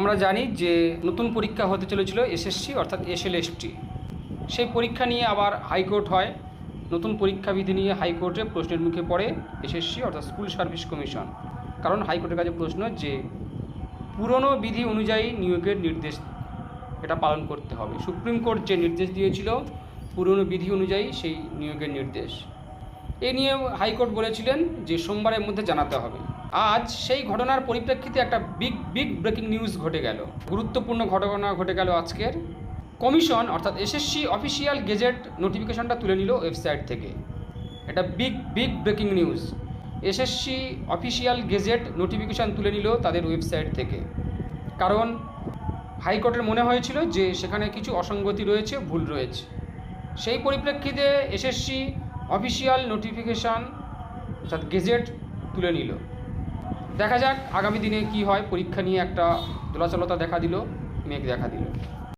আমরা জানি যে নতুন পরীক্ষা হতে চলেছিল এসএসসি অর্থাৎ এসএলএসটি। সেই পরীক্ষা নিয়ে আবার হাইকোর্ট হয়। নতুন পরীক্ষা বিধি নিয়ে হাইকোর্টে প্রশ্নের মুখে পড়ে এসএসসি অর্থাৎ স্কুল সার্ভিস কমিশন। কারণ হাইকোর্টের কাছে প্রশ্ন যে পুরনো বিধি অনুযায়ী নিয়োগের নির্দেশ এটা পালন করতে হবে। সুপ্রিম কোর্ট যে নির্দেশ দিয়েছিল পুরনো বিধি অনুযায়ী সেই নিয়োগের নির্দেশ, এ নিয়ে হাইকোর্ট বলেছিলেন যে সোমবারের মধ্যে জানাতে হবে। আজ সেই ঘটনার পরিপ্রেক্ষিতে একটা বিগ ব্রেকিং নিউজ ঘটে গেল, গুরুত্বপূর্ণ ঘটনা ঘটে গেল আজকের। কমিশন অর্থাৎ এসএসসি অফিসিয়াল গেজেট নোটিফিকেশনটা তুলে নিল ওয়েবসাইট থেকে। এটা big breaking news. SSC official gazette notification তুলে নিল তাদের ওয়েবসাইট থেকে। কারণ হাইকোর্টের মনে হয়েছিল যে সেখানে কিছু অসঙ্গতি রয়েছে, ভুল রয়েছে। সেই পরিপ্রেক্ষিতে এসএসসি অফিসিয়াল নোটিফিকেশান অর্থাৎ গেজেট তুলে নিল। দেখা যাক আগামী দিনে কি হয়। পরীক্ষা নিয়ে একটা দোলাচলতা দেখা দিল, মেঘ দেখা দিল।